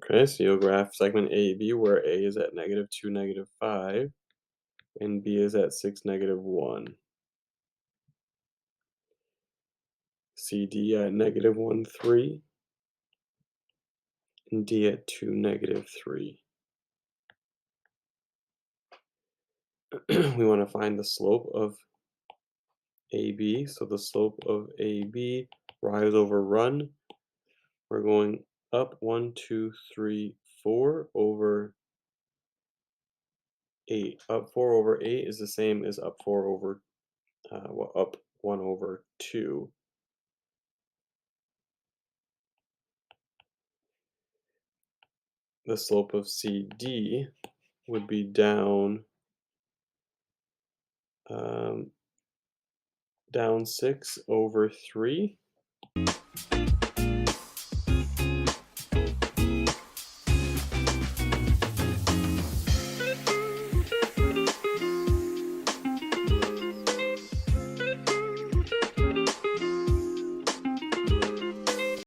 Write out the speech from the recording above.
Okay, so you'll graph segment AB where A is at -2, -5, and B is at 6, -1. CD at -1, 3, and D at 2, -3. We want to find the slope of AB. So the slope of AB, rise over run, we're going up 1, 2, 3, 4 over 8. Up 4 over 8 is the same as up 4 over, up 1 over 2. The slope of CD would be down, down 6 over 3.